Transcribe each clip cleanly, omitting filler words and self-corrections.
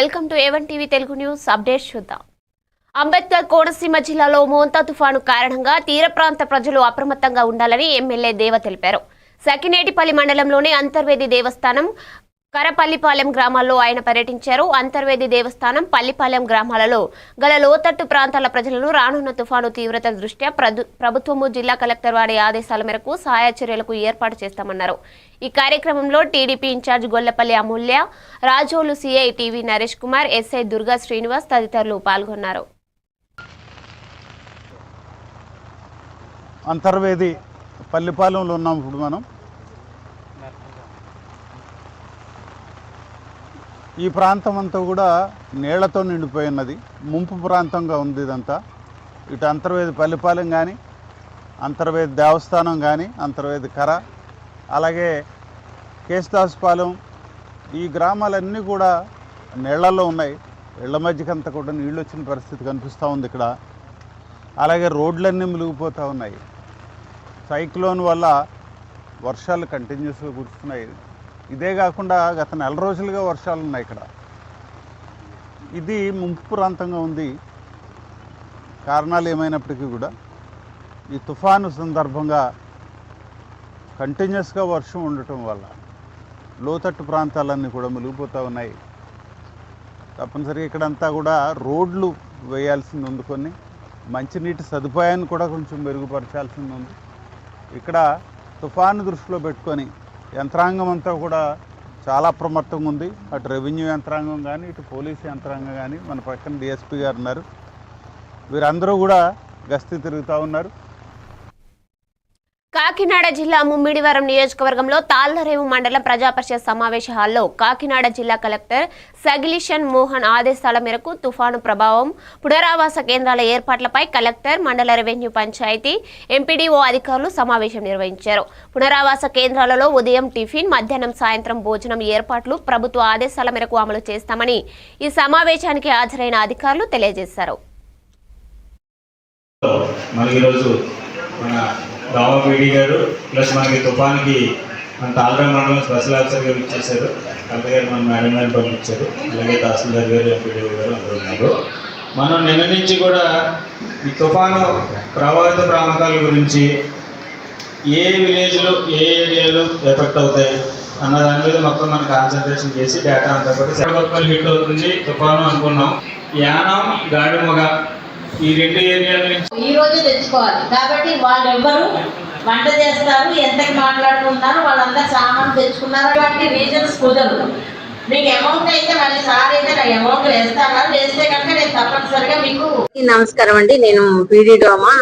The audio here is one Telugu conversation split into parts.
Welcome to A1 TV Telugu news updates చూద్దాం. అంబేద్కర్ కోనసీమ జిల్లాలో మోంతా తుఫాను కారణంగా తీర ప్రాంత ప్రజలు అప్రమత్తంగా ఉండాలని ఎమ్మెల్యే దేవ తెలిపారు. సకినేటిపల్లి మండలంలోని అంతర్వేది దేవస్థానం, కరపల్లిపాలెం గ్రామాల్లో ఆయన పర్యటించారు. అంతర్వేది దేవస్థానం, పల్లిపాలెం గ్రామాలలో గల లోతట్టు ప్రాంతాల ప్రజలను రానున్న తుఫాను తీవ్రత దృష్ట్యా ప్రభుత్వము జిల్లా కలెక్టర్ వారి ఆదేశాల మేరకు సహాయ చర్యలకు ఏర్పాటు చేస్తామన్నారు. ఈ కార్యక్రమంలో TDP incharge Gollapalli Amulya, Razole CI TV Naresh Kumar, SI Durga Srinivas తదితరులు పాల్గొన్నారు. అంతర్వేది పల్లిపాలెంలో ఉన్నాం. ఇప్పుడు మనం ఈ ప్రాంతం అంతా కూడా నీళ్లతో నిండిపోయినది, ముంపు ప్రాంతంగా ఉంది. ఇదంతా ఇటు అంతర్వేది పల్లిపాలెం కానీ, అంతర్వేది దేవస్థానం కానీ, అంతర్వేది కర, అలాగే కేశదాసుపాలెం, ఈ గ్రామాలన్నీ కూడా నీళ్లలో ఉన్నాయి. ఇళ్ల మధ్యకంతా కూడా నీళ్ళు వచ్చిన పరిస్థితి కనిపిస్తూ ఉంది ఇక్కడ. అలాగే రోడ్లన్నీ మునిగిపోతూ ఉన్నాయి. సైక్లోన్ వల్ల వర్షాలు కంటిన్యూస్గా కురుస్తున్నాయి. ఇదే కాకుండా గత నెల రోజులుగా వర్షాలు ఉన్నాయి ఇక్కడ. ఇది ముంపు ప్రాంతంగా ఉంది. కారణాలు ఏమైనప్పటికీ కూడా ఈ తుఫాను సందర్భంగా కంటిన్యూస్గా వర్షం ఉండటం వల్ల లోతట్టు ప్రాంతాలన్నీ కూడా మునిగిపోతూ ఉన్నాయి. తప్పనిసరిగా ఇక్కడంతా కూడా రోడ్లు వేయాల్సింది ఉంది, కొన్ని మంచినీటి సదుపాయాన్ని కూడా కొంచెం మెరుగుపరచాల్సింది ఉంది. ఇక్కడ తుఫాను దృష్టిలో పెట్టుకొని యంత్రాంగం అంతా కూడా చాలా అప్రమత్తంగా ఉంది. అటు రెవెన్యూ యంత్రాంగం కానీ, ఇటు పోలీసు యంత్రాంగం కానీ, మన పక్కన డిఎస్పీ గారు ఉన్నారు. వీరందరూ కూడా గస్తీ తిరుగుతూ ఉన్నారు. కాకినాడ జిల్లా ముమ్మిడివరం నియోజకవర్గంలో తాళ్లరేవు మండలం ప్రజాపరిషత్ సమావేశ హాల్లో కాకినాడ జిల్లా కలెక్టర్ సగిలిషన్ మోహన్ ఆదేశాల మేరకు తుఫాను ప్రభావం, పునరావాస కేంద్రాల ఏర్పాట్లపై కలెక్టర్, మండల రెవెన్యూ, పంచాయతీ, ఎంపీడీఓ అధికారులు సమావేశం నిర్వహించారు. పునరావాస కేంద్రాలలో ఉదయం టిఫిన్, మధ్యాహ్నం, సాయంత్రం భోజనం ఏర్పాట్లు ప్రభుత్వ ఆదేశాల మేరకు అమలు చేస్తామని ఈ సమావేశానికి హాజరైన అధికారులు తెలియజేశారు. రామ పీడీ గారు ప్లస్ మనకి తుఫాన్కి మన తాళ్లరేవు మండలం స్పెషల్ ఆఫీసర్ గారు ఇచ్చేశారు. కలెక్టర్ గారు మన మేడం గారిని పంపించారు. అలాగే తహసీల్దార్ గారు, ఎంపీడీఓ గారు అందరూ ఉన్నారు. మనం నిన్న నుంచి కూడా ఈ తుఫాను ప్రభావిత ప్రాంతాల గురించి ఏ విలేజ్లో ఏ ఏరియాలో ఎఫెక్ట్ అవుతాయి అన్న దాని మీద మొత్తం మనం కాన్సన్ట్రేషన్ చేసి డేటా అంతా కూడా సెవెన్ హిట్ అవుతుంది తుఫాను అనుకున్నాం. యానం, గాడిమొగ ఈ రెండు ఏరియాల నుంచి ఈ రోజు తెచ్చుకోవాలి. కాబట్టి వాళ్ళు ఎవరు వంట చేస్తారు, ఎంతకి మాట్లాడుకుంటున్నారు, వాళ్ళందరూ సామాన్ తెచ్చుకున్నారు. కాబట్టి రీజన్స్ కుదరదు. మీకు అమౌంట్ అయితే మళ్ళీ సార్ అయితే నా అమౌంట్ వేస్తాను, వేస్తే కనుక నేను తప్పనిసరిగా మీకు. నమస్కారం అండి, నేను పీడీ డోమా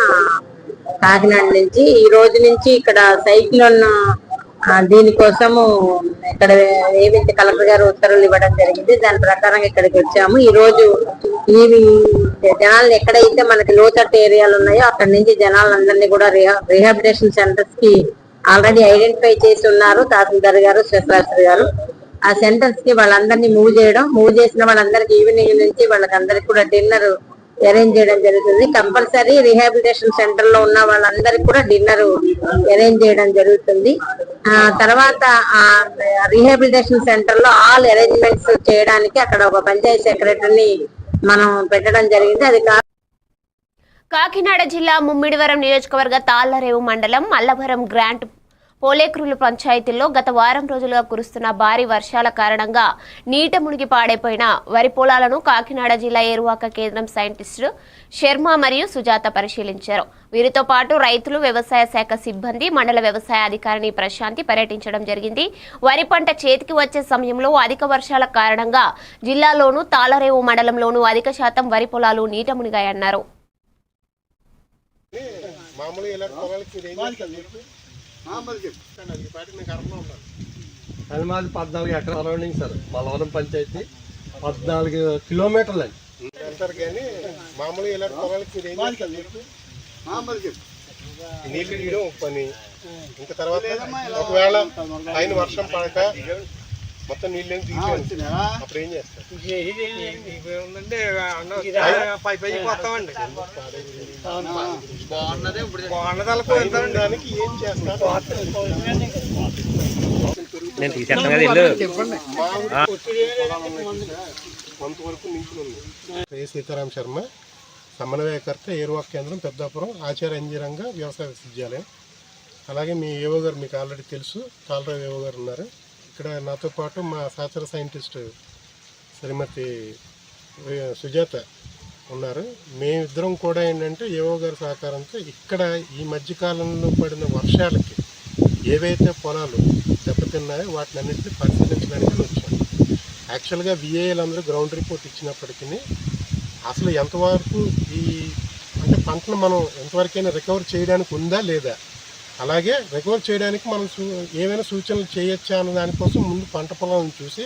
కాకినాడ నుంచి. ఈ రోజు నుంచి ఇక్కడ సైక్లోన్ దీనికోసము ఇక్కడ ఏవైతే కలెక్టర్ గారు ఉత్తర్వులు ఇవ్వడం జరిగింది, దాని ప్రకారం ఇక్కడికి వచ్చాము. ఈ రోజు ఈ జనాలు ఎక్కడైతే మనకి లోతట్టు ఏరియాలు ఉన్నాయో అక్కడ నుంచి జనాలందరినీ కూడా రీహాబిలిటేషన్ సెంటర్స్ కి ఆల్రెడీ ఐడెంటిఫై చేసి ఉన్నారు తహసీల్దార్ గారు, స్పెషల్ ఆఫీసర్ గారు. ఆ సెంటర్స్ కి వాళ్ళందరినీ మూవ్ చేసిన వాళ్ళందరికీ ఈవినింగ్ నుంచి వాళ్ళకందరికి కూడా డిన్నర్ అరేంజ్ చేయడం జరుగుతుంది. కంపల్సరీ రీహాబిలిటేషన్ సెంటర్ లో ఉన్న వాళ్ళందరికీ కూడా డిన్నర్ అరేంజ్ చేయడం జరుగుతుంది. తర్వాత రీహాబిలిటేషన్ సెంటర్ లో ఆల్ అరేంజ్మెంట్స్ చేయడానికి అక్కడ ఒక పంచాయతీ సెక్రటరీని మనం పెట్టడం జరిగింది. అది కాకినాడ జిల్లా ముమ్మిడివరం నియోజకవర్గ తాళ్లరేవు మండలం మల్లవరం గ్రాంట్ పోలేక్రులు పంచాయతీల్లో గత వారం రోజులుగా కురుస్తున్న భారీ వర్షాల కారణంగా నీట మునిగి పాడైపోయిన వరి పొలాలను కాకినాడ జిల్లా ఏరువాక కేంద్రం సైంటిస్టు శర్మ మరియు సుజాత పరిశీలించారు. వీరితో పాటు రైతులు, వ్యవసాయ శాఖ సిబ్బంది, మండల వ్యవసాయ అధికారిని ప్రశాంతి పర్యటించడం జరిగింది. వరి పంట చేతికి వచ్చే సమయంలో అధిక వర్షాల కారణంగా జిల్లాలోనూ తాళ్లరేవు మండలంలోనూ అధిక శాతం వరి పొలాలు నీట మునిగాయన్నారు. మాది 14 ఎకరాల సరౌండింగ్ సార్. మల్లవరం పంచాయతీ 14 కిలోమీటర్లు అండి. నీళ్ళు తీయడం ఒక పని. ఇంకా తర్వాత ఒకవేళ ఆయన వర్షం పడక మొత్తం నీళ్ళు ఏమి దిగిపోయింది. అప్పుడు ఏం చేస్తారు? దానికి ఏం చేస్తారు? కొంతవరకు నింపులు ఉంది. సీతారాం శర్మ, సమన్వయకర్త, ఏరువాక కేంద్రం, పెద్దాపురం, ఆచార్య ఇంజనీరింగ్ వ్యవసాయ విశ్వవిద్యాలయం. అలాగే మీ ఏవో గారు మీకు ఆల్రెడీ తెలుసు, కాలరావు ఏవో గారు ఉన్నారు. ఇక్కడ నాతో పాటు మా సహచర సైంటిస్ట్ శ్రీమతి సుజాత ఉన్నారు. మేమిద్దరం కూడా ఏంటంటే ఏవో గారి సహకారంతో ఇక్కడ ఈ మధ్యకాలంలో పడిన వర్షాలకి ఏవైతే పొలాలు దెబ్బతిన్నాయో వాటిని అన్నింటినీ పరిశీలించడానికి వచ్చాను. యాక్చువల్గా విఏఎల్ అందరూ గ్రౌండ్ రిపోర్ట్ ఇచ్చినప్పటికీ అసలు ఎంతవరకు ఈ అంటే పంటను మనం ఎంతవరకైనా రికవర్ చేయడానికి ఉందా లేదా, అలాగే రికవర్ చేయడానికి మనం ఏమైనా సూచనలు చేయొచ్చా అన్న దానికోసం ముందు పంట పొలాలను చూసి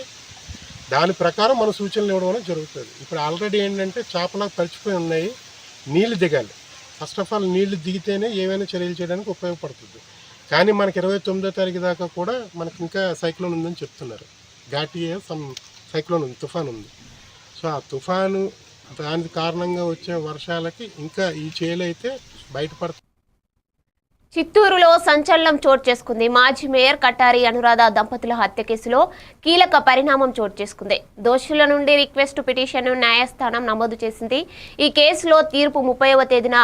దాని ప్రకారం మనం సూచనలు ఇవ్వడం అనేది జరుగుతుంది. ఇప్పుడు ఆల్రెడీ ఏంటంటే చేపలకు పరిచిపోయి ఉన్నాయి, నీళ్లు దిగాలి. ఫస్ట్ ఆఫ్ ఆల్ నీళ్లు దిగితేనే ఏమైనా చర్యలు చేయడానికి ఉపయోగపడుతుంది. కానీ మనకి 29వ తారీఖు దాకా కూడా మనకి ఇంకా సైక్లోన్ ఉందని చెప్తున్నారు. ఘాటియే సైక్లోన్ ఉంది, తుఫాన్ ఉంది. సో ఆ తుఫాను దాని కారణంగా వచ్చే వర్షాలకి ఇంకా ఈ చేలు అయితే బయటపడుతుంది. చిత్తూరులో సంచలనం చోటు చేసుకుంది. మాజీ మేయర్ కటారి అనురాధ దంపతుల హత్య కేసులో కీలక పరిణామం చోటు చేసుకుంది. దోషుల నుండి రిక్వెస్ట్ పిటిషన్ను న్యాయస్థానం నమోదు చేసింది. ఈ కేసులో తీర్పు 30వ తేదీన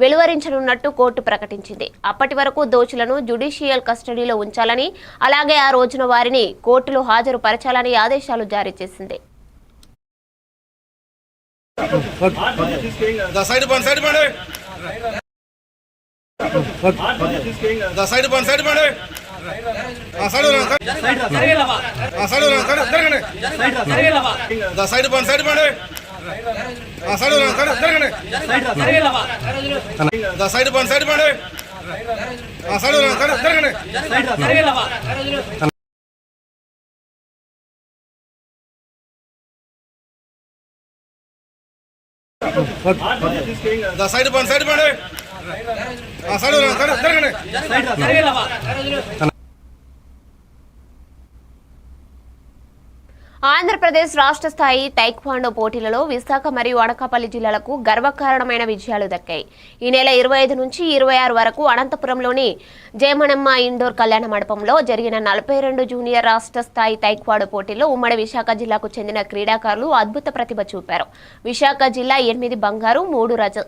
వెలువరించనున్నట్టు కోర్టు ప్రకటించింది. అప్పటి వరకు దోషులను జ్యుడిషియల్ కస్టడీలో ఉంచాలని, అలాగే ఆ రోజున వారిని కోర్టులో హాజరు పరచాలని ఆదేశాలు జారీ చేసింది. ఆంధ్రప్రదేశ్ రాష్ట్ర స్థాయి టైక్వాండో పోటీలలో విశాఖ మరియు అనకాపల్లి జిల్లాలకు గర్వకారణమైన విజయాలు దక్కాయి. ఈ నెల 25 నుంచి 26 వరకు అనంతపురంలోని జయమణమ్మ ఇండోర్ కళ్యాణ మండపంలో జరిగిన 42 జూనియర్ రాష్ట్ర స్థాయి టైక్వాండో పోటీల్లో ఉమ్మడి విశాఖ జిల్లాకు చెందిన క్రీడాకారులు అద్భుత ప్రతిభ చూపారు. విశాఖ జిల్లా 8 బంగారు, 3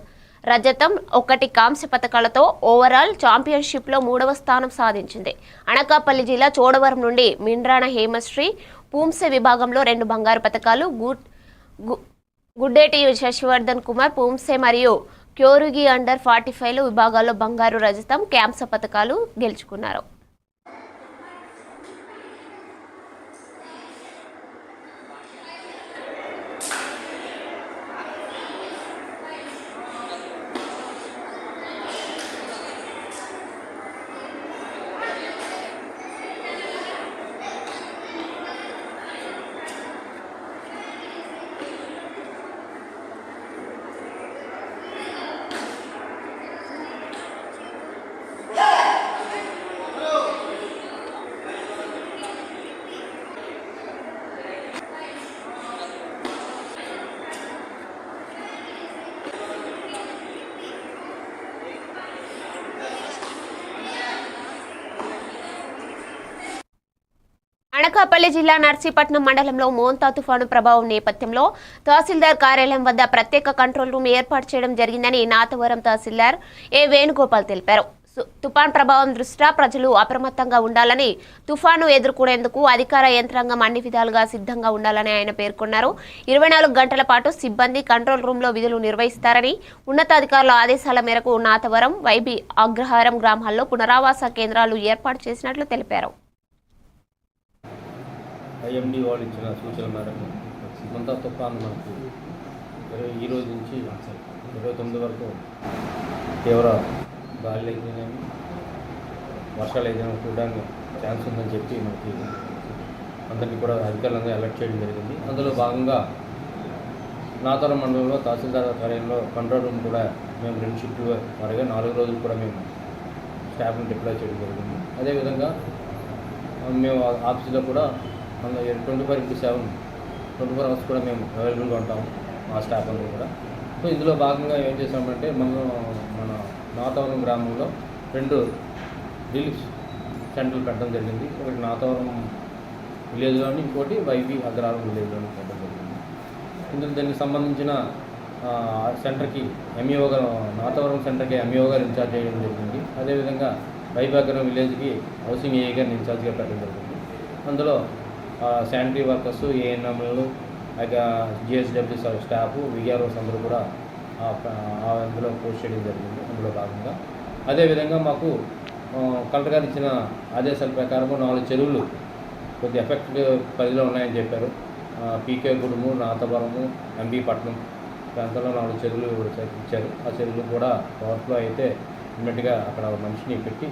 రజతం, 1 కాంస్య పతకాలతో ఓవరాల్ ఛాంపియన్షిప్లో 3వ స్థానం సాధించింది. అనకాపల్లి జిల్లా చోడవరం నుండి మిండ్రాణ హేమశ్రీ పూంసె విభాగంలో 2 బంగారు పతకాలు, గుడ్డేటి శశివర్ధన్ కుమార్ పూంసె మరియు క్యోరుగి అండర్ 45 విభాగాల్లో బంగారు, రజతం, కాంస్య పతకాలు గెలుచుకున్నారు. అనకాపల్లి జిల్లా నర్సీపట్నం మండలంలో మోంతా తుఫాను ప్రభావం నేపథ్యంలో తహసీల్దార్ కార్యాలయం వద్ద ప్రత్యేక కంట్రోల్ రూమ్ ఏర్పాటు చేయడం జరిగిందని నాతవరం తహసీల్దార్ ఏ వేణుగోపాల్ తెలిపారు. తుఫాన్ ప్రభావం దృష్ట్యా ప్రజలు అప్రమత్తంగా ఉండాలని, తుఫాను ఎదుర్కొనేందుకు అధికార యంత్రాంగం అన్ని విధాలుగా సిద్ధంగా ఉండాలని ఆయన పేర్కొన్నారు. 24 గంటల పాటు సిబ్బంది కంట్రోల్ రూమ్లో విధులు నిర్వహిస్తారని, ఉన్నతాధికారుల ఆదేశాల మేరకు నాతవరం, వైబీ, అగ్రహారం గ్రామాల్లో పునరావాస కేంద్రాలు ఏర్పాటు చేసినట్లు తెలిపారు. ఐఎండీ వాళ్ళు ఇచ్చిన సూచనల మేరకు మోంతా తుఫాను మనకు ఈ రోజు నుంచి 29 వరకు తీవ్ర గాలి అయితేనేమి వర్షాలు అయితేనే చూడడానికి ఛాన్స్ ఉందని చెప్పి మనకి అందరినీ కూడా అధికారులందరూ అలర్ట్ చేయడం జరిగింది. అందులో భాగంగా నాతవరం మండలంలో తహసీల్దార్ కార్యాలయంలో కంట్రోల్ రూమ్ కూడా మేము 2 షిఫ్ట్లు వారిగా 4 రోజులు కూడా మేము స్టాఫ్ని డిప్లాయ్ చేయడం జరిగింది. అదేవిధంగా మేము ఆఫీసులో కూడా అందులో 24/7 24 అవర్స్ కూడా మేము అవైలబుల్గా ఉంటాము మా స్టాఫ్ అందరూ కూడా. సో ఇందులో భాగంగా ఏం చేసామంటే మన నాతవరం గ్రామంలో 2 రిలీఫ్ సెంటర్లు పెట్టడం జరిగింది. ఒకటి నాతవరం విలేజ్లోని, ఇంకోటి వైబీ అగ్రహారం విలేజ్లోని పెట్టడం జరిగింది. ఇందులో దీనికి సంబంధించిన సెంటర్కి ఎంఈఓ గారు, నాతవరం సెంటర్కి ఎంఈఓ గారు ఇన్ఛార్జ్ చేయడం జరిగింది. అదేవిధంగా వైబీ అగ్రహారం విలేజ్కి హౌసింగ్ ఏఏ గారిని ఇన్ఛార్జ్గా పెట్టడం జరిగింది. అందులో శానిటరీ వర్కర్స్, ఏఎన్ఎంలు, జిఎస్డబ్ల్యూ స్టాఫ్, విఆర్ఓస్ అందరూ కూడా అందులో పోస్ట్ చేయడం జరిగింది. అందులో భాగంగా అదేవిధంగా మాకు కలెక్టర్ గారు ఇచ్చిన ఆదేశాల ప్రకారం 4 చెరువులు కొద్ది ఎఫెక్ట్ పరిధిలో ఉన్నాయని చెప్పారు. పీకే గుడుము, నాతవరము, ఎంబీ పట్నం ప్రాంతంలో 4 చెరువులు ఇచ్చారు. ఆ చెరువులు కూడా ఓవర్ఫ్లో అయితే ఇమ్మీడియట్గా అక్కడ మనిషిని పెట్టి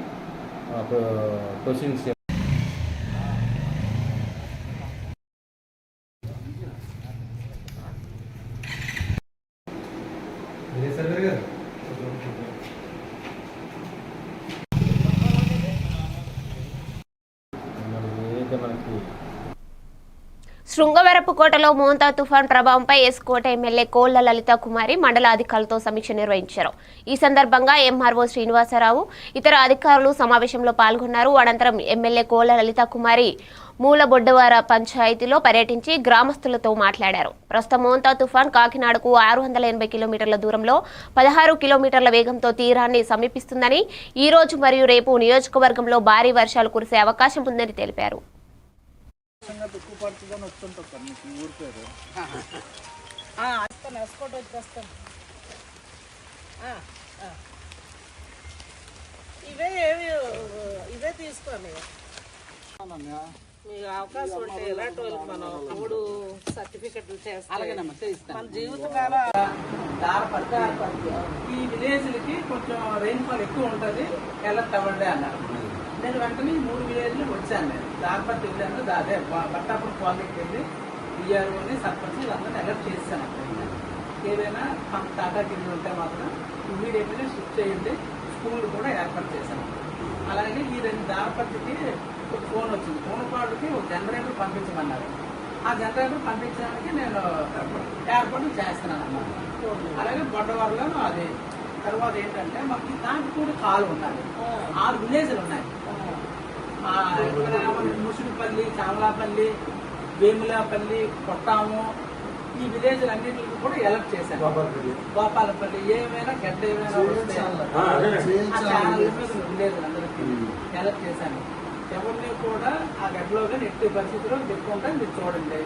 ప్రొసీడింగ్స్ ఏదైతే మనకి శృంగవరపుకోటలో మోంతా తుఫాన్ ప్రభావంపై ఎస్కోట ఎమ్మెల్యే కోళ్ల లలిత కుమారి మండల అధికారులతో సమీక్ష నిర్వహించారు. ఈ సందర్భంగా ఎంఆర్ఓ శ్రీనివాసరావు, ఇతర అధికారులు సమావేశంలో పాల్గొన్నారు. అనంతరం ఎమ్మెల్యే కోళ్ల లలిత కుమారి మూలబొడ్డవార పంచాయతీలో పర్యటించి గ్రామస్తులతో మాట్లాడారు. ప్రస్తుతం మోంతా తుఫాన్ కాకినాడకు 680 కిలోమీటర్ల దూరంలో 16 కిలోమీటర్ల వేగంతో తీరాన్ని సమీపిస్తుందని, ఈ రోజు మరియు రేపు నియోజకవర్గంలో భారీ వర్షాలు కురిసే అవకాశం ఉందని తెలిపారు. ఇవే తీసుకోండి. మీకు అవకాశం ఉంటే ఎలాంటి వాళ్ళకి మనం 3 సర్టిఫికెట్లు చేస్తాం. మన జీవితకాల ఈ విలేజ్లకి కొంచెం రెయిన్ఫాల్ ఎక్కువ ఉంటుంది, ఎలర్ట్ అవ్వండి అన్నారు. నేను వెంటనే 3 విలేజ్లు వచ్చాను. నేను దారిపట్టి వెళ్ళాను. అదే బట్టాపురం కాలనీకి వెళ్ళి విఆర్ఓని, సర్పంచ్ అందరినీ అలర్ట్ చేశాను. ఏదైనా టాటా కింద ఉంటే మాత్రం ఇమీడియట్గా షిఫ్ట్ చేయండి. స్కూల్ కూడా ఏర్పాటు చేశాను. అలాగే ఈ 2 దారిపట్టికి ఒక ఫోన్ వచ్చింది. ఫోన్ కాల్కి ఒక జనరేటర్ పంపించమన్నారు. ఆ జనరేటర్ పంపించడానికి నేను ఏర్పాటు చేస్తున్నాను అన్నమాట. అలాగే బొడ్డవారిలో అది తర్వాత ఏంటంటే మాకు దానికి కూడా కాలు ఉన్నాయి. 6 విలేజ్లు ఉన్నాయి. ముసుగుపల్లి, చామలాపల్లి, వేములాపల్లి, కొట్టాము, ఈ విలేజ్లు అన్నింటికి కూడా ఎలర్ట్ చేశాను. గోపాలపల్లి ఏమైనా గడ్డ ఏమైనా విలేజ్లు అందరికీ ఎలర్ట్ చేశాను. ఎవరిని కూడా ఆ గడ్డలో కానీ ఎట్టి పరిస్థితిలో పెట్టుకుంటే మీరు చూడండి.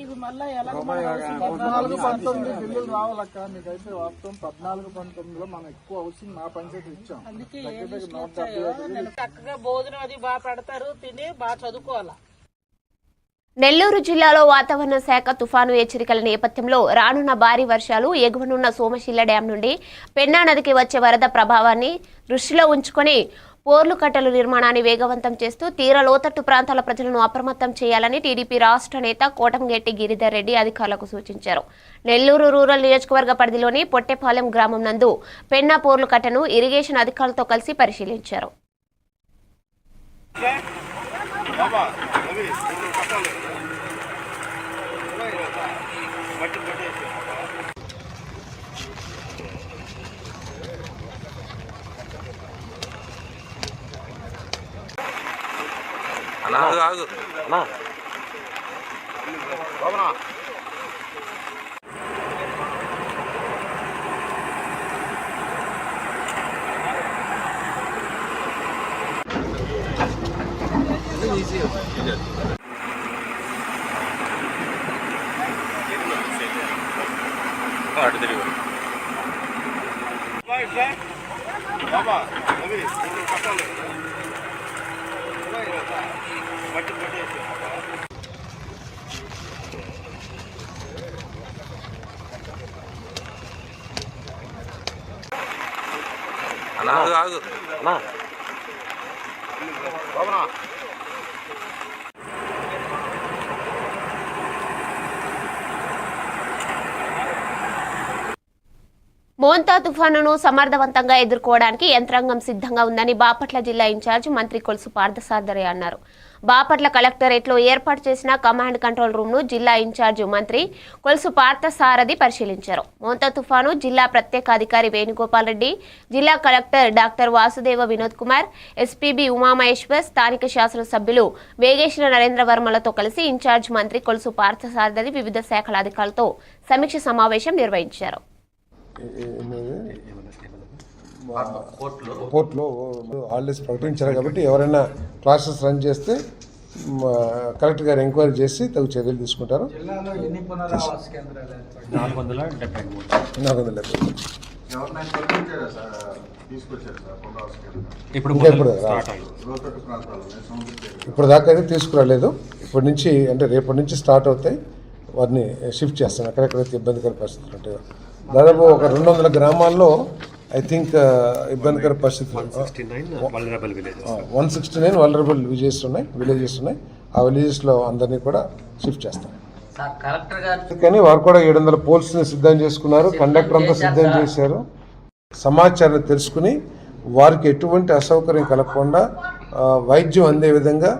ఇది మళ్ళీ ఎలా 14-19 బిల్లులు రావాలక్క. మీకైతే వాస్తవం 14-19లో మనం ఎక్కువ హౌసింగ్ మా పంచాయతీ ఇచ్చాం. అందుకే చక్కగా భోజనం అది బాగా పెడతారు, తిని బాగా చదువుకోవాలా. నెల్లూరు జిల్లాలో వాతావరణ శాఖ తుఫాను హెచ్చరికల నేపథ్యంలో రానున్న భారీ వర్షాలు, ఎగువనున్న సోమశిల డ్యాం నుండి పెన్నా నదికి వచ్చే వరద ప్రభావాన్ని దృష్టిలో ఉంచుకొని పోర్లు కట్టలు నిర్మాణాన్ని వేగవంతం చేస్తూ తీర లోతట్టు ప్రాంతాల ప్రజలను అప్రమత్తం చేయాలని టీడీపీ రాష్ట్ర నేత కోటంగెట్టి గిరిధర్ రెడ్డి అధికారులకు సూచించారు. నెల్లూరు రూరల్ నియోజకవర్గ పరిధిలోని పొట్టెపాలెం గ్రామం నందు పెన్నా పోర్లు కట్టను ఇరిగేషన్ అధికారులతో కలిసి పరిశీలించారు. మోంతా తుఫానును సమర్థవంతంగా ఎదుర్కోవడానికి యంత్రాంగం సిద్ధంగా ఉందని బాపట్ల జిల్లా ఇన్ఛార్జ్ మంత్రి కొలుసు పార్థసారథి అన్నారు. బాపట్ల కలెక్టరేట్లో ఏర్పాటు చేసిన కమాండ్ కంట్రోల్ రూమ్ ను జిల్లా ఇన్ఛార్జ్ మంత్రి కొలుసు పార్థసారథి పరిశీలించారు. మోంతా తుఫాను జిల్లా ప్రత్యేక అధికారి వేణుగోపాల్ రెడ్డి, జిల్లా collector doctor Vasudeva Vinod Kumar, SPB Umamaheshwar, స్థానిక శాసనసభ్యులు వేగేశ్వర నరేంద్ర వర్మలతో కలిసి ఇన్ఛార్జ్ మంత్రి కొలుసు పార్థసారథి వివిధ శాఖల అధికారులతో సమీక్ష సమావేశం నిర్వహించారు. కోర్టులో హాలిడేస్ ప్రకటించారు కాబట్టి ఎవరైనా క్లాసెస్ రన్ చేస్తే కలెక్టర్ గారు ఎంక్వైరీ చేసి తగు చర్యలు తీసుకుంటారు. 473 ఇప్పుడు దాకా అయితే తీసుకురాలేదు. ఇప్పటి నుంచి అంటే రేపటి నుంచి స్టార్ట్ అవుతాయి. వారిని షిఫ్ట్ చేస్తాం ఎక్కడెక్కడైతే ఇబ్బందికర పరిస్థితులు ఉంటాయో. దాదాపు ఒక 200 గ్రామాల్లో ఐ థింక్ ఇబ్బందికర పరిస్థితులు 169 వల్నరబుల్ విలేజెస్ ఉన్నాయి. ఆ విలేజెస్లో అందరినీ కూడా షిఫ్ట్ చేస్తాం. కానీ వారు కూడా 700 పోల్స్ని సిద్ధం చేసుకున్నారు. కండక్టర్ అంతా సిద్ధం చేశారు. సమాచారం తెలుసుకుని వారికి ఎటువంటి అసౌకర్యం కలగకుండా వైద్యం అందే విధంగా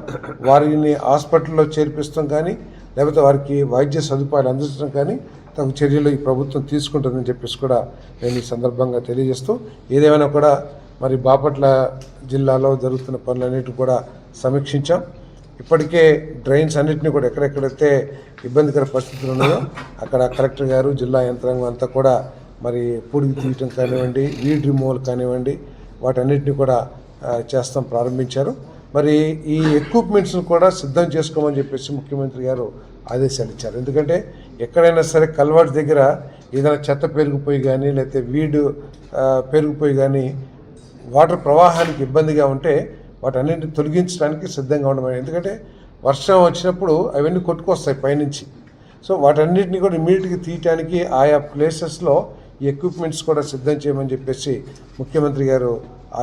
వారిని హాస్పిటల్లో చేర్పిస్తాం కానీ లేకపోతే వారికి వైద్య సదుపాయాలు అందించడం కానీ తగు చర్యలు ఈ ప్రభుత్వం తీసుకుంటుందని చెప్పేసి కూడా నేను ఈ సందర్భంగా తెలియజేస్తూ, ఏదేమైనా కూడా మరి బాపట్ల జిల్లాలో జరుగుతున్న పనులన్నిటి కూడా సమీక్షించాం. ఇప్పటికే డ్రైన్స్ అన్నింటినీ కూడా ఎక్కడెక్కడైతే ఇబ్బందికర పరిస్థితులు ఉన్నాయో అక్కడ కలెక్టర్ గారు, జిల్లా యంత్రాంగం అంతా కూడా మరి పూడికి తీయటం కానివ్వండి, వీడ్ రిమూవల్ కానివ్వండి, వాటన్నిటిని కూడా ప్రారంభించారు. మరి ఈ ఎక్విప్మెంట్స్ను కూడా సిద్ధం చేసుకోమని చెప్పేసి ముఖ్యమంత్రి గారు ఆదేశాలు ఇచ్చారు. ఎందుకంటే ఎక్కడైనా సరే కల్వర్ట్ దగ్గర ఏదైనా చెత్త పెరిగిపోయి కానీ లేకపోతే వీడు పెరిగిపోయి కానీ వాటర్ ప్రవాహానికి ఇబ్బందిగా ఉంటే వాటన్నింటిని తొలగించడానికి సిద్ధంగా ఉండమని. ఎందుకంటే వర్షం వచ్చినప్పుడు అవన్నీ కొట్టుకొస్తాయి పైనుంచి. సో వాటన్నిటిని కూడా ఇమీడియట్గా తీయటానికి ఆయా ప్లేసెస్లో ఈ ఎక్విప్మెంట్స్ కూడా సిద్ధం చేయమని చెప్పేసి ముఖ్యమంత్రి గారు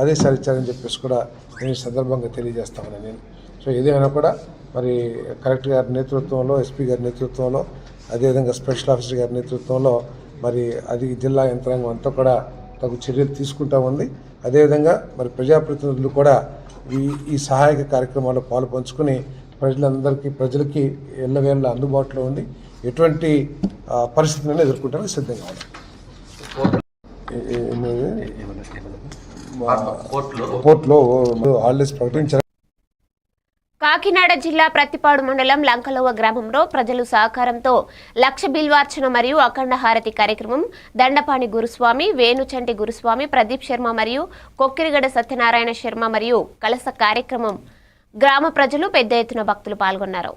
ఆదేశాలు ఇచ్చారని చెప్పేసి కూడా నేను ఈ సందర్భంగా తెలియజేస్తామని నేను. సో ఏదేమైనా కూడా మరి కలెక్టర్ గారి నేతృత్వంలో, ఎస్పీ గారి నేతృత్వంలో, అదేవిధంగా స్పెషల్ ఆఫీసర్ గారి నేతృత్వంలో మరి అది జిల్లా యంత్రాంగం అంతా కూడా తగు చర్యలు తీసుకుంటా ఉంది. అదేవిధంగా మరి ప్రజాప్రతినిధులు కూడా ఈ సహాయక కార్యక్రమాల్లో పాలు పంచుకుని ప్రజలకి ఎల్లవేళ అందుబాటులో ఉండి ఎటువంటి పరిస్థితులను ఎదుర్కొంటానికి సిద్ధంగా ఉంది. కోర్టులో హాలిడేస్ ప్రకటించారు. కాకినాడ జిల్లా ప్రత్తిపాడు మండలం లంకలోవ గ్రామంలో ప్రజలు సహకారంతో 1,00,000 బిల్వార్చన మరియు అఖండ హారతి కార్యక్రమం దండపాణి గురుస్వామి, వేణుచంటి గురుస్వామి, ప్రదీప్ శర్మ మరియు కొక్కిరిగడ సత్యనారాయణ శర్మ మరియు కలస కార్యక్రమం గ్రామ ప్రజలు పెద్ద ఎత్తున భక్తులు పాల్గొన్నారు.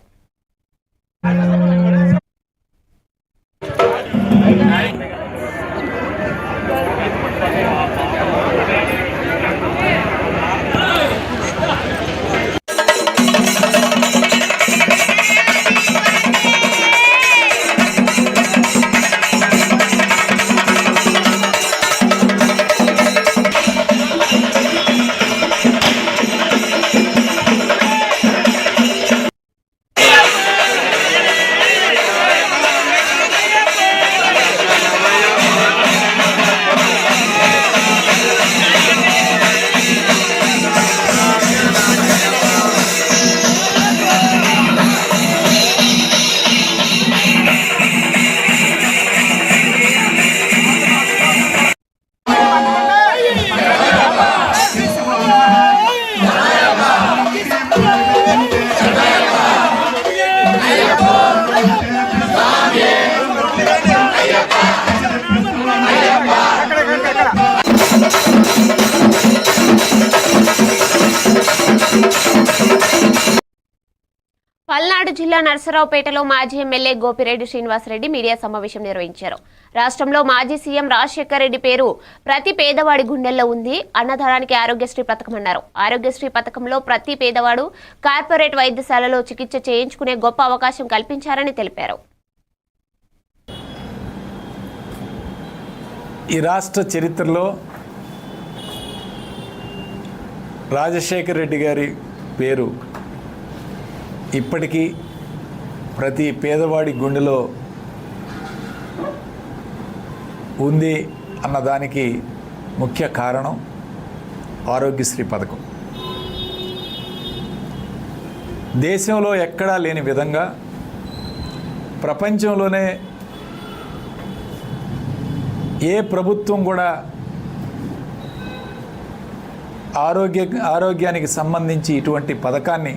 పల్నాడు జిల్లా నర్సరావుపేటలో మాజీ ఎమ్మెల్యే గోపిరెడ్డి శ్రీనివాసరెడ్డి మీడియా సమావేశం నిర్వహించారు. రాష్ట్రంలో మాజీ సీఎం రాజశేఖర్ రెడ్డి పేరు ప్రతి పేదవాడి గుండెల్లో ఉంది. అన్నదానానికి ఆరోగ్యశ్రీ పథకం అన్నారు. ఆరోగ్యశ్రీ పథకంలో ప్రతి పేదవాడు కార్పొరేట్ వైద్యశాలలో చికిత్స చేయించుకునే గొప్ప అవకాశం కల్పించారని తెలిపారు. ఈ రాష్ట్ర చరిత్రలో రాజశేఖర్ రెడ్డి గారి పేరు ఇప్పటికీ ప్రతి పేదవాడి గుండెలో ఉంది అన్నదానికి ముఖ్య కారణం ఆరోగ్యశ్రీ పథకం. దేశంలో ఎక్కడా లేని విధంగా ప్రపంచంలోనే ఏ ప్రభుత్వం కూడా ఆరోగ్యానికి సంబంధించి ఇటువంటి పథకాన్ని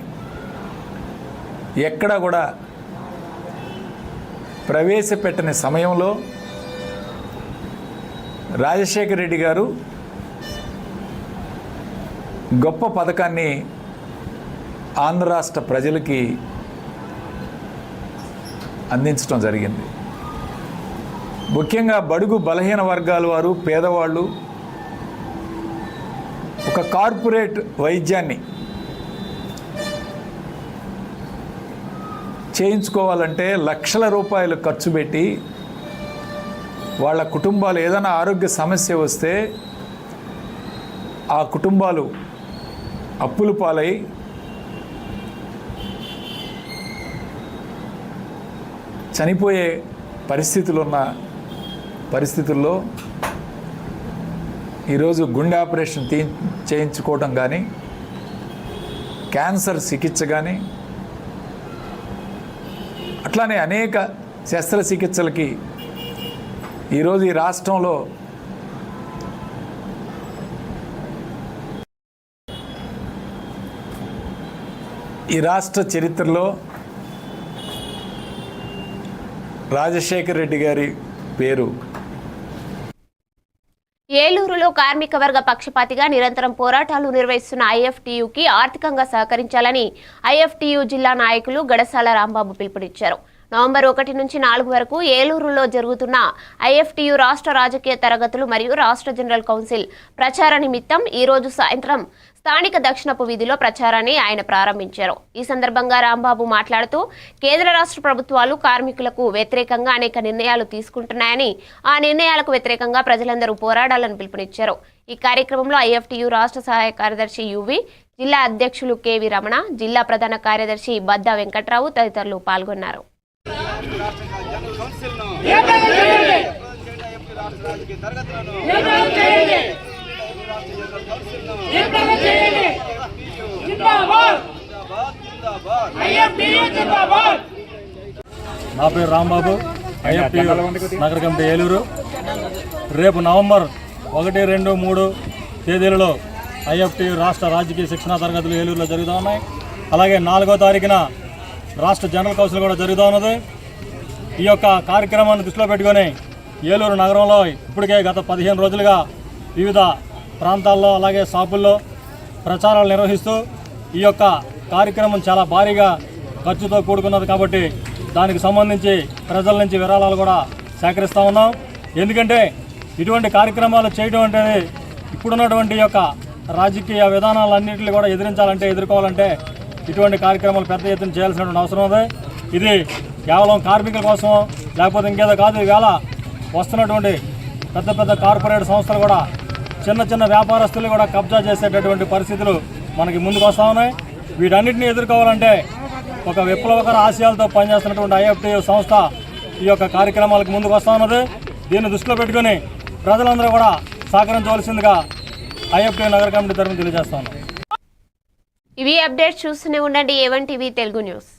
ఎక్కడా కూడా ప్రవేశపెట్టని సమయంలో రాజశేఖర రెడ్డి గారు గొప్ప పథకాన్ని ఆంధ్ర రాష్ట్ర ప్రజలకి అందించడం జరిగింది. ముఖ్యంగా బడుగు బలహీన వర్గాల వారు, పేదవాళ్ళు ఒక కార్పొరేట్ వైద్యాన్ని చేయించుకోవాలంటే లక్షల రూపాయలు ఖర్చు పెట్టి వాళ్ళ కుటుంబాలు ఏదైనా ఆరోగ్య సమస్య వస్తే ఆ కుటుంబాలు అప్పులు పాలై చనిపోయే పరిస్థితుల్లో ఈరోజు గుండె ఆపరేషన్ చేయించుకోవడం కానీ, క్యాన్సర్ చికిత్స కానీ, అట్లానే అనేక శస్త్రచికిత్సలకి ఈరోజు ఈ రాష్ట్రంలో ఈ రాష్ట్ర చరిత్రలో రాజశేఖర రెడ్డి గారి పేరు. ఏలూరులో కార్మిక వర్గ పక్షపాతిగా నిరంతరం పోరాటాలు నిర్వహిస్తున్న ఐఎఫ్టీయూకి ఆర్థికంగా సహకరించాలని ఐఎఫ్టీయూ జిల్లా నాయకులు గడసాల రాంబాబు పిలుపునిచ్చారు. నవంబర్ 1 నుంచి 4 వరకు ఏలూరులో జరుగుతున్న ఐఎఫ్టీయూ రాష్ట్ర రాజకీయ తరగతులు మరియు రాష్ట్ర జనరల్ కౌన్సిల్ ప్రచార నిమిత్తం ఈ రోజు సాయంత్రం స్థానిక దక్షిణపు వీధిలో ప్రచారాన్ని ఆయన ప్రారంభించారు. ఈ సందర్భంగా రాంబాబు మాట్లాడుతూ కేంద్ర రాష్ట్ర ప్రభుత్వాలు కార్మికులకు వ్యతిరేకంగా అనేక నిర్ణయాలు తీసుకుంటున్నాయని, ఆ నిర్ణయాలకు వ్యతిరేకంగా ప్రజలందరూ పోరాడాలని పిలుపునిచ్చారు. ఈ కార్యక్రమంలో ఐఎఫ్టీయూ రాష్ట్ర సహాయ కార్యదర్శి యువి, జిల్లా అధ్యక్షులు కెవి రమణ, జిల్లా ప్రధాన కార్యదర్శి బద్దా వెంకట్రావు తదితరులు పాల్గొన్నారు. నా పేరు రాంబాబు, ఐఎఫ్టీయూ నగర కమిటీ ఏలూరు. రేపు నవంబర్ 1, 2, 3 తేదీలలో ఐఎఫ్టీయూ రాష్ట్ర రాజకీయ శిక్షణా తరగతులు ఏలూరులో జరుగుతూ ఉన్నాయి. అలాగే 4వ తారీఖున రాష్ట్ర జనరల్ కౌన్సిల్ కూడా జరుగుతూ ఉన్నది. ఈ యొక్క కార్యక్రమాన్ని దృష్టిలో పెట్టుకొని ఏలూరు నగరంలో ఇప్పటికే గత 15 రోజులుగా వివిధ ప్రాంతాల్లో అలాగే షాపుల్లో ప్రచారాలు నిర్వహిస్తూ ఈ యొక్క కార్యక్రమం చాలా భారీగా ఖర్చుతో కూడుకున్నది కాబట్టి దానికి సంబంధించి ప్రజల నుంచి విరాళాలు కూడా సేకరిస్తూ ఉన్నాం. ఎందుకంటే ఇటువంటి కార్యక్రమాలు చేయడం అనేది ఇప్పుడున్నటువంటి యొక్క రాజకీయ విధానాలన్నింటినీ కూడా ఎదుర్కోవాలంటే ఇటువంటి కార్యక్రమాలు పెద్ద ఎత్తున చేయాల్సినటువంటి అవసరం ఉంది. ఇది కేవలం కార్మికుల కోసం లేకపోతే ఇంకేదో కాదు. ఈవేళ వస్తున్నటువంటి పెద్ద పెద్ద కార్పొరేట్ సంస్థలు కూడా చిన్న వ్యాపారస్తులు కూడా కబ్జా చేసేటటువంటి పరిస్థితులు మనకి ముందుకు వస్తూ ఉన్నాయి. వీటన్నిటిని ఎదుర్కోవాలంటే ఒక విప్లవకర ఆశయాలతో పనిచేస్తున్నటువంటి ఐఎఫ్టీయూ సంస్థ ఈ యొక్క కార్యక్రమాలకు ముందుకు వస్తూ ఉన్నది. దీన్ని దృష్టిలో పెట్టుకుని ప్రజలందరూ కూడా సహకరించవలసిందిగా ఐఎఫ్టీయూ నగర కమిటీ తరఫున తెలియజేస్తా ఉన్నాం. ఇవి అప్డేట్స్ చూస్తూనే ఉండండి A1 టీవీ తెలుగు న్యూస్.